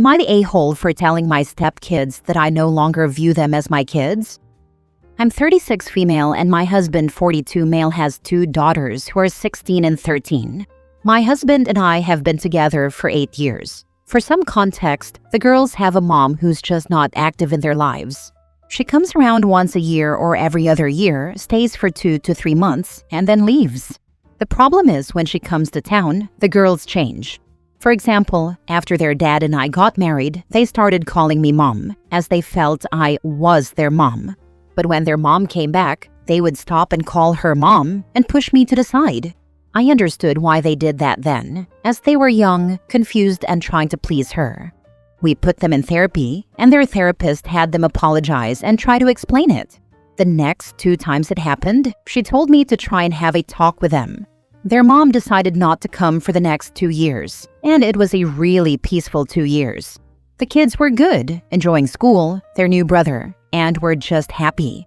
Am I the a-hole for telling my stepkids that I no longer view them as my kids? I'm 36 female and my husband 42 male has 2 daughters who are 16 and 13. My husband and I have been together for 8 years. For some context, the girls have a mom who's just not active in their lives. She comes around once a year or every other year, stays for 2 to 3 months, and then leaves. The problem is when she comes to town, the girls change. For example, after their dad and I got married, they started calling me mom, as they felt I was their mom. But when their mom came back, they would stop and call her mom and push me to the side. I understood why they did that then, as they were young, confused, and trying to please her. We put them in therapy, and their therapist had them apologize and try to explain it. The next 2 times it happened, she told me to try and have a talk with them. Their mom decided not to come for the next 2 years, and it was a really peaceful 2 years. The kids were good, enjoying school, their new brother, and were just happy.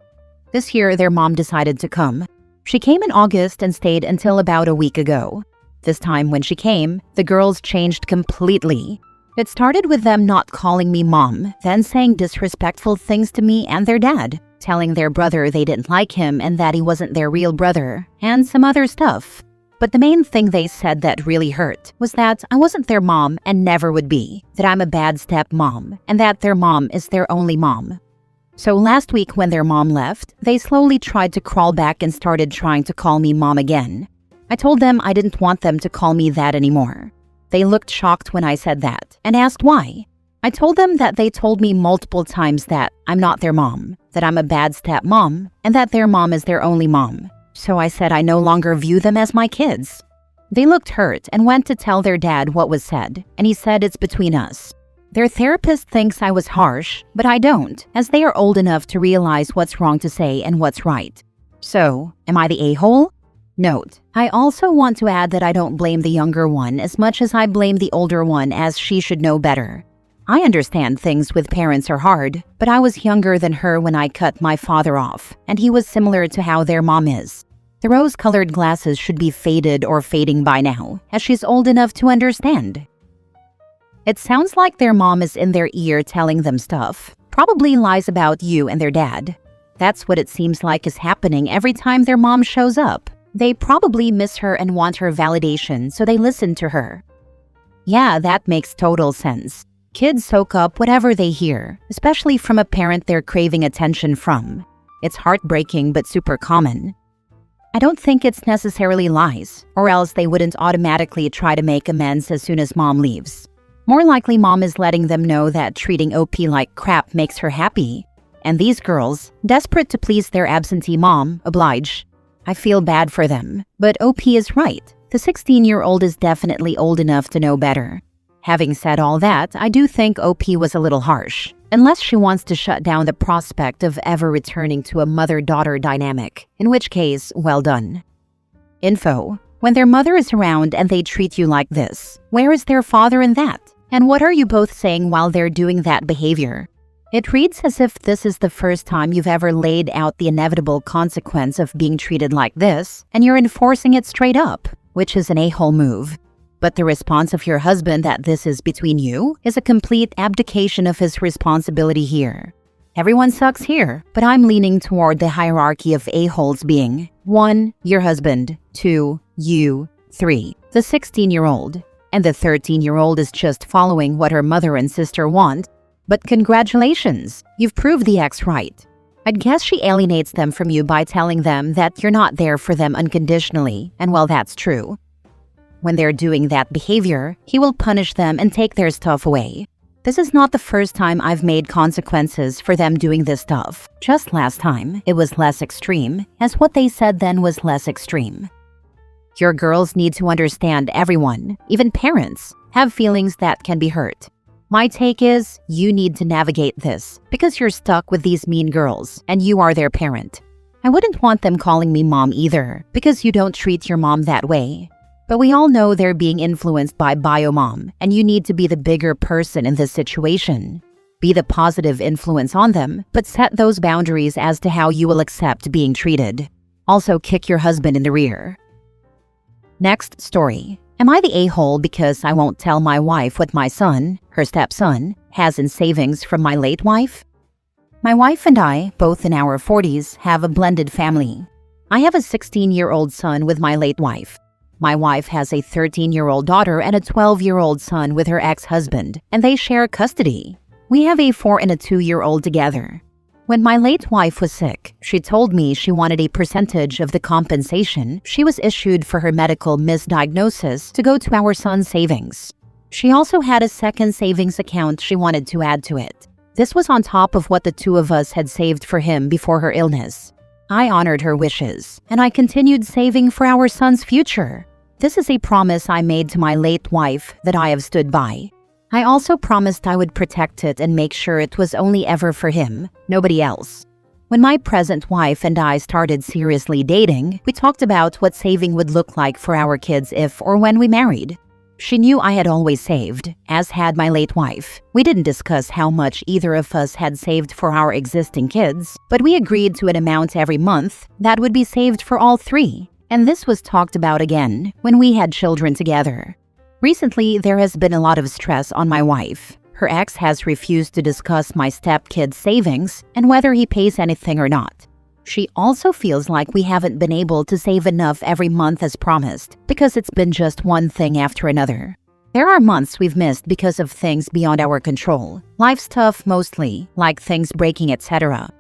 This year, their mom decided to come. She came in August and stayed until about a week ago. This time when she came, the girls changed completely. It started with them not calling me mom, then saying disrespectful things to me and their dad, telling their brother they didn't like him and that he wasn't their real brother, and some other stuff. But the main thing they said that really hurt was that I wasn't their mom and never would be, that I'm a bad stepmom, and that their mom is their only mom. So last week when their mom left, they slowly tried to crawl back and started trying to call me mom again. I told them I didn't want them to call me that anymore. They looked shocked when I said that and asked why. I told them that they told me multiple times that I'm not their mom, that I'm a bad stepmom, and that their mom is their only mom. So I said I no longer view them as my kids. They looked hurt and went to tell their dad what was said, and he said it's between us. Their therapist thinks I was harsh, but I don't, as they are old enough to realize what's wrong to say and what's right. So, am I the a-hole? Note, I also want to add that I don't blame the younger one as much as I blame the older one, as she should know better. I understand things with parents are hard, but I was younger than her when I cut my father off, and he was similar to how their mom is. The rose-colored glasses should be faded or fading by now, as she's old enough to understand. It sounds like their mom is in their ear telling them stuff, probably lies about you and their dad. That's what it seems like is happening every time their mom shows up. They probably miss her and want her validation, so they listen to her. Yeah, that makes total sense. Kids soak up whatever they hear, especially from a parent they're craving attention from. It's heartbreaking but super common. I don't think it's necessarily lies, or else they wouldn't automatically try to make amends as soon as mom leaves. More likely mom is letting them know that treating OP like crap makes her happy. And these girls, desperate to please their absentee mom, oblige. I feel bad for them, but OP is right. The 16-year-old is definitely old enough to know better. Having said all that, I do think OP was a little harsh, unless she wants to shut down the prospect of ever returning to a mother-daughter dynamic, in which case, well done. Info: when their mother is around and they treat you like this, where is their father in that? And what are you both saying while they're doing that behavior? It reads as if this is the first time you've ever laid out the inevitable consequence of being treated like this, and you're enforcing it straight up, which is an a-hole move. But the response of your husband that this is between you is a complete abdication of his responsibility here. Everyone sucks here, but I'm leaning toward the hierarchy of a-holes being 1. Your husband, 2. You, 3. The 16-year-old. And the 13-year-old is just following what her mother and sister want. But congratulations, you've proved the ex right. I'd guess she alienates them from you by telling them that you're not there for them unconditionally, and well, that's true. When they're doing that behavior, he will punish them and take their stuff away. This is not the first time I've made consequences for them doing this stuff. Just last time, it was less extreme, as what they said then was less extreme. Your girls need to understand everyone, even parents, have feelings that can be hurt. My take is, you need to navigate this because you're stuck with these mean girls and you are their parent. I wouldn't want them calling me mom either because you don't treat your mom that way. But we all know they're being influenced by bio-mom, and you need to be the bigger person in this situation. Be the positive influence on them, but set those boundaries as to how you will accept being treated. Also, kick your husband in the rear. Next story. Am I the a-hole because I won't tell my wife what my son, her stepson, has in savings from my late wife? My wife and I, both in our 40s, have a blended family. I have a 16-year-old son with my late wife. My wife has a 13-year-old daughter and a 12-year-old son with her ex-husband, and they share custody. We have a 4 and a 2-year-old together. When my late wife was sick, she told me she wanted a percentage of the compensation she was issued for her medical misdiagnosis to go to our son's savings. She also had a second savings account she wanted to add to it. This was on top of what the two of us had saved for him before her illness. I honored her wishes, and I continued saving for our son's future. This is a promise I made to my late wife that I have stood by. I also promised I would protect it and make sure it was only ever for him, nobody else. When my present wife and I started seriously dating, we talked about what saving would look like for our kids if or when we married. She knew I had always saved, as had my late wife. We didn't discuss how much either of us had saved for our existing kids, but we agreed to an amount every month that would be saved for all three, and this was talked about again when we had children together. Recently, there has been a lot of stress on my wife. Her ex has refused to discuss my stepkid's savings and whether he pays anything or not. She also feels like we haven't been able to save enough every month as promised because it's been just one thing after another. There are months we've missed because of things beyond our control. Life stuff mostly, like things breaking, etc.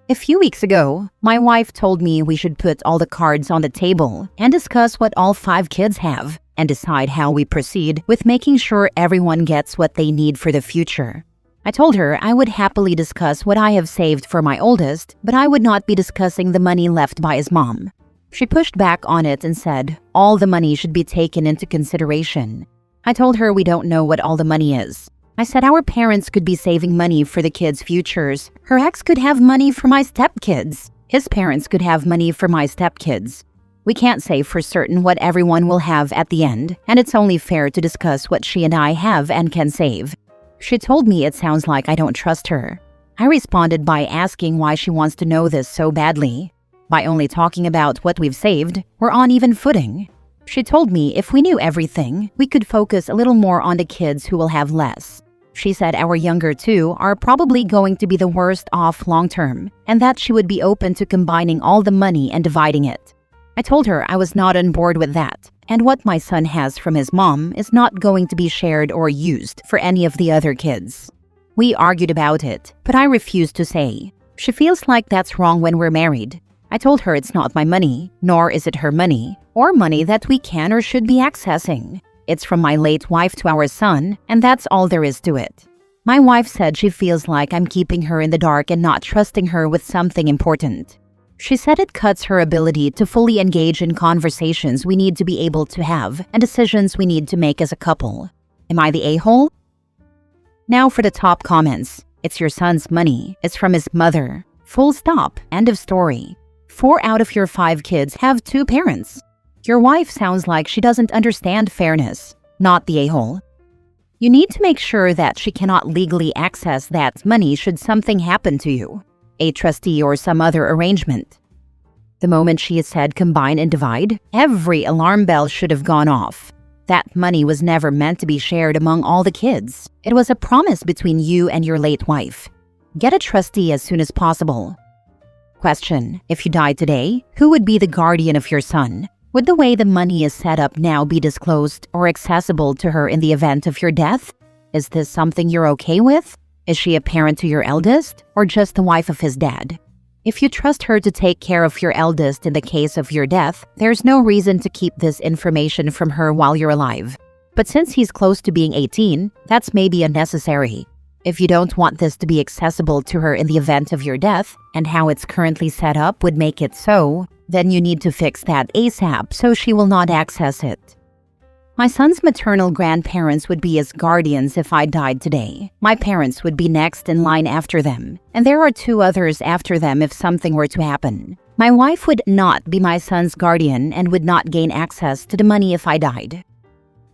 A few weeks ago, my wife told me we should put all the cards on the table and discuss what all 5 kids have, and decide how we proceed with making sure everyone gets what they need for the future. I told her I would happily discuss what I have saved for my oldest, but I would not be discussing the money left by his mom. She pushed back on it and said all the money should be taken into consideration. I told her we don't know what all the money is. I said our parents could be saving money for the kids' futures. Her ex could have money for my stepkids. His parents could have money for my stepkids. We can't say for certain what everyone will have at the end, and it's only fair to discuss what she and I have and can save. She told me it sounds like I don't trust her. I responded by asking why she wants to know this so badly. By only talking about what we've saved, we're on even footing. She told me if we knew everything, we could focus a little more on the kids who will have less. She said our younger two are probably going to be the worst off long term, and that she would be open to combining all the money and dividing it. I told her I was not on board with that, and what my son has from his mom is not going to be shared or used for any of the other kids. We argued about it, but I refused to say. She feels like that's wrong when we're married. I told her it's not my money, nor is it her money, or money that we can or should be accessing. It's from my late wife to our son, and that's all there is to it. My wife said she feels like I'm keeping her in the dark and not trusting her with something important. She said it cuts her ability to fully engage in conversations we need to be able to have and decisions we need to make as a couple. Am I the a-hole? Now for the top comments. It's your son's money. It's from his mother. Full stop. End of story. 4 out of your 5 kids have 2 parents. Your wife sounds like she doesn't understand fairness. Not the a-hole. You need to make sure that she cannot legally access that money should something happen to you. A trustee or some other arrangement. The moment she said combine and divide, every alarm bell should have gone off. That money was never meant to be shared among all the kids. It was a promise between you and your late wife. Get a trustee as soon as possible. Question: if you died today, who would be the guardian of your son? Would the way the money is set up now be disclosed or accessible to her in the event of your death? Is this something you're okay with? Is she a parent to your eldest, or just the wife of his dad? If you trust her to take care of your eldest in the case of your death, there's no reason to keep this information from her while you're alive. But since he's close to being 18, that's maybe unnecessary. If you don't want this to be accessible to her in the event of your death, and how it's currently set up would make it so, then you need to fix that ASAP so she will not access it. My son's maternal grandparents would be his guardians if I died today. My parents would be next in line after them, and there are 2 others after them if something were to happen. My wife would not be my son's guardian and would not gain access to the money if I died.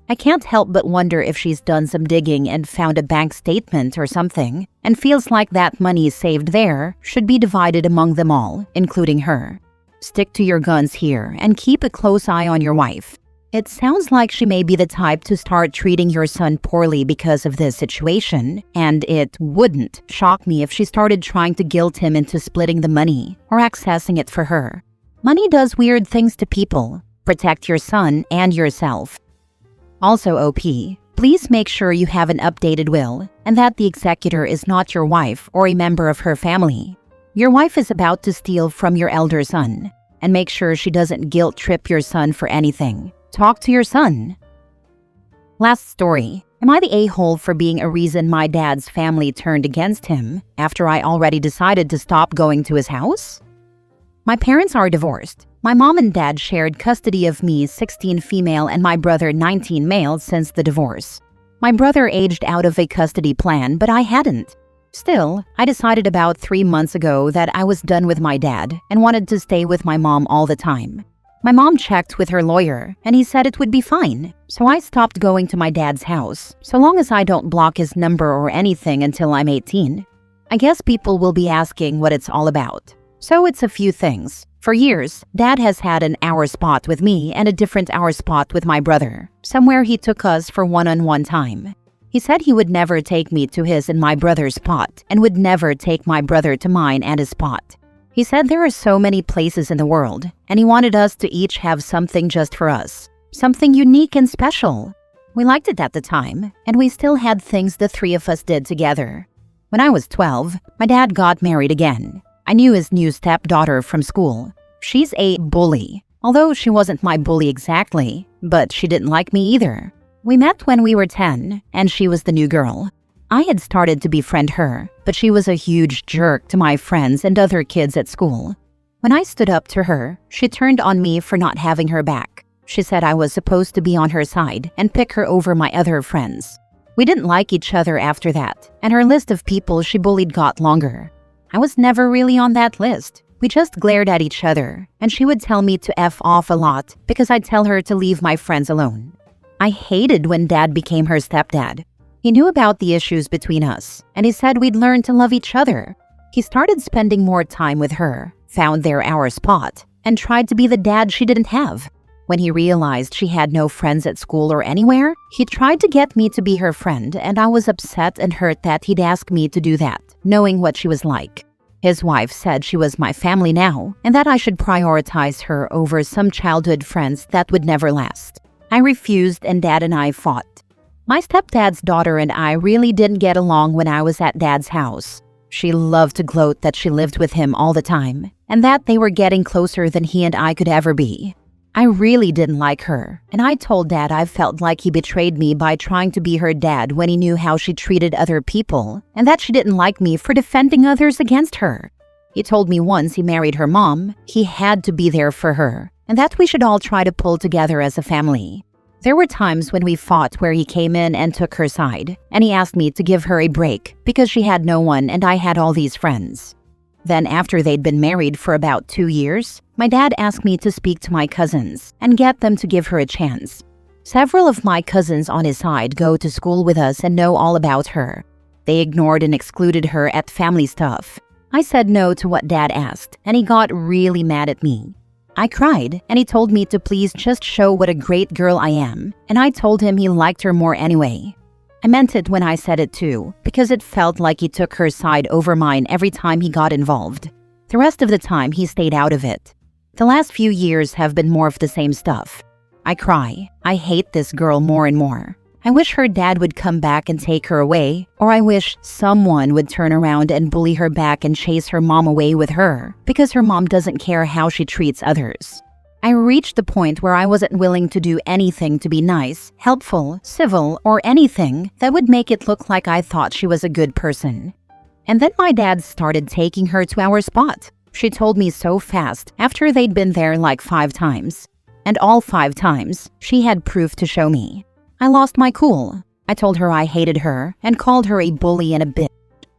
I can't help but wonder if she's done some digging and found a bank statement or something, and feels like that money saved there should be divided among them all, including her. Stick to your guns here and keep a close eye on your wife. It sounds like she may be the type to start treating your son poorly because of this situation, and it wouldn't shock me if she started trying to guilt him into splitting the money or accessing it for her. Money does weird things to people. Protect your son and yourself. Also, OP, please make sure you have an updated will and that the executor is not your wife or a member of her family. Your wife is about to steal from your elder son, and make sure she doesn't guilt-trip your son for anything. Talk to your son. Last story. Am I the a-hole for being a reason my dad's family turned against him after I already decided to stop going to his house? My parents are divorced. My mom and dad shared custody of me, 16 female, and my brother, 19 male, since the divorce. My brother aged out of a custody plan, but I hadn't. Still, I decided about 3 months ago that I was done with my dad and wanted to stay with my mom all the time. My mom checked with her lawyer, and he said it would be fine, so I stopped going to my dad's house, so long as I don't block his number or anything until I'm 18. I guess people will be asking what it's all about. So it's a few things. For years, Dad has had an hour spot with me and a different hour spot with my brother, somewhere he took us for one-on-one time. He said he would never take me to his and my brother's spot, and would never take my brother to mine and his spot. He said there are so many places in the world, and he wanted us to each have something just for us. Something unique and special. We liked it at the time, and we still had things the three of us did together. When I was 12, my dad got married again. I knew his new stepdaughter from school. She's a bully, although she wasn't my bully exactly, but she didn't like me either. We met when we were 10, and she was the new girl. I had started to befriend her, but she was a huge jerk to my friends and other kids at school. When I stood up to her, she turned on me for not having her back. She said I was supposed to be on her side and pick her over my other friends. We didn't like each other after that, and her list of people she bullied got longer. I was never really on that list. We just glared at each other, and she would tell me to F off a lot because I'd tell her to leave my friends alone. I hated when Dad became her stepdad. He knew about the issues between us, and he said we'd learn to love each other. He started spending more time with her, found their hour spot, and tried to be the dad she didn't have. When he realized she had no friends at school or anywhere, he tried to get me to be her friend, and I was upset and hurt that he'd ask me to do that, knowing what she was like. His wife said she was my family now, and that I should prioritize her over some childhood friends that would never last. I refused, and Dad and I fought. My stepdad's daughter and I really didn't get along when I was at Dad's house. She loved to gloat that she lived with him all the time, and that they were getting closer than he and I could ever be. I really didn't like her, and I told Dad I felt like he betrayed me by trying to be her dad when he knew how she treated other people, and that she didn't like me for defending others against her. He told me once he married her mom, he had to be there for her, and that we should all try to pull together as a family. There were times when we fought where he came in and took her side, and he asked me to give her a break because she had no one and I had all these friends. Then after they'd been married for about 2 years, my dad asked me to speak to my cousins and get them to give her a chance. Several of my cousins on his side go to school with us and know all about her. They ignored and excluded her at family stuff. I said no to what Dad asked, and he got really mad at me. I cried, and he told me to please just show what a great girl I am, and I told him he liked her more anyway. I meant it when I said it too, because it felt like he took her side over mine every time he got involved. The rest of the time, he stayed out of it. The last few years have been more of the same stuff. I cry. I hate this girl more and more. I wish her dad would come back and take her away, or I wish someone would turn around and bully her back and chase her mom away with her, because her mom doesn't care how she treats others. I reached the point where I wasn't willing to do anything to be nice, helpful, civil, or anything that would make it look like I thought she was a good person. And then my dad started taking her to our spot. She told me so fast after they'd been there like 5 times. And all 5 times, she had proof to show me. I lost my cool. I told her I hated her and called her a bully and a bitch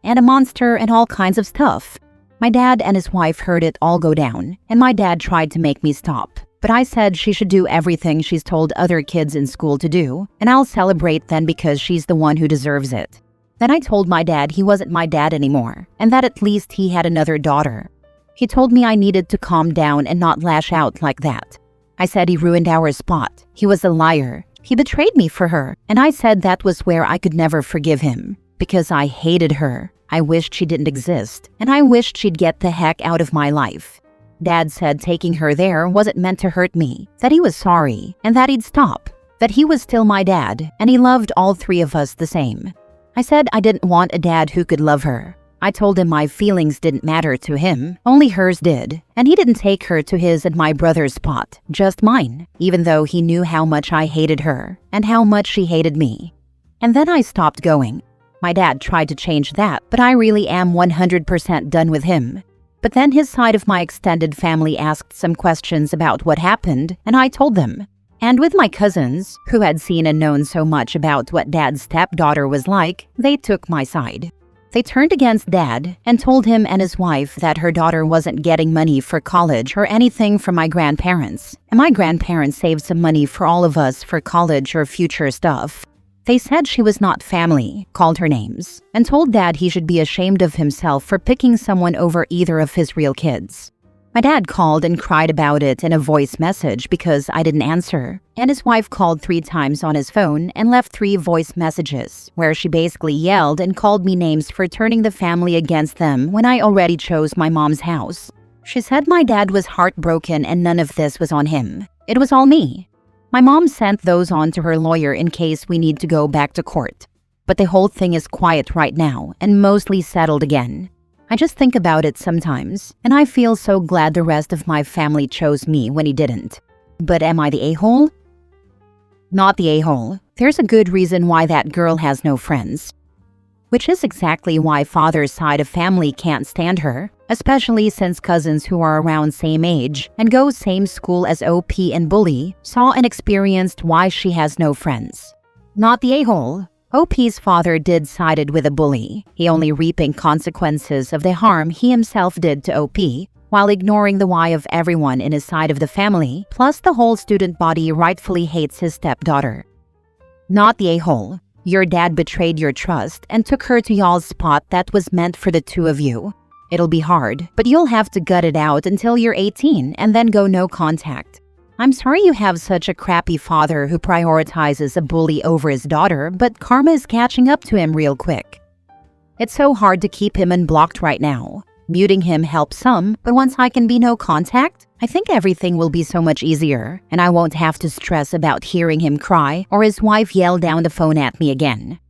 and a monster and all kinds of stuff. My dad and his wife heard it all go down, and my dad tried to make me stop. But I said she should do everything she's told other kids in school to do, and I'll celebrate then because she's the one who deserves it. Then I told my dad he wasn't my dad anymore, and that at least he had another daughter. He told me I needed to calm down and not lash out like that. I said he ruined our spot. He was a liar. He betrayed me for her, and I said that was where I could never forgive him. Because I hated her. I wished she didn't exist, and I wished she'd get the heck out of my life. Dad said taking her there wasn't meant to hurt me, that he was sorry, and that he'd stop. That he was still my dad, and he loved all three of us the same. I said I didn't want a dad who could love her. I told him my feelings didn't matter to him, only hers did, and he didn't take her to his and my brother's spot, just mine, even though he knew how much I hated her and how much she hated me. And then I stopped going. My dad tried to change that, but I really am 100% done with him. But then his side of my extended family asked some questions about what happened, and I told them. And with my cousins, who had seen and known so much about what Dad's stepdaughter was like, they took my side. They turned against Dad and told him and his wife that her daughter wasn't getting money for college or anything from my grandparents, and my grandparents saved some money for all of us for college or future stuff. They said she was not family, called her names, and told Dad he should be ashamed of himself for picking someone over either of his real kids. My dad called and cried about it in a voice message because I didn't answer, and his wife called 3 times on his phone and left 3 voice messages, where she basically yelled and called me names for turning the family against them when I already chose my mom's house. She said my dad was heartbroken and none of this was on him. It was all me. My mom sent those on to her lawyer in case we need to go back to court. But the whole thing is quiet right now and mostly settled again. I just think about it sometimes, and I feel so glad the rest of my family chose me when he didn't. But am I the a-hole? Not the a-hole. There's a good reason why that girl has no friends. Which is exactly why father's side of family can't stand her, especially since cousins who are around same age and go same school as OP and Bully saw and experienced why she has no friends. Not the a-hole. OP's father did sided with a bully, he only reaping consequences of the harm he himself did to OP, while ignoring the why of everyone in his side of the family, plus the whole student body rightfully hates his stepdaughter. Not the a-hole. Your dad betrayed your trust and took her to y'all's spot that was meant for the 2 of you. It'll be hard, but you'll have to gut it out until you're 18 and then go no contact. I'm sorry you have such a crappy father who prioritizes a bully over his daughter, but karma is catching up to him real quick. It's so hard to keep him unblocked right now. Muting him helps some, but once I can be no contact, I think everything will be so much easier, and I won't have to stress about hearing him cry or his wife yell down the phone at me again.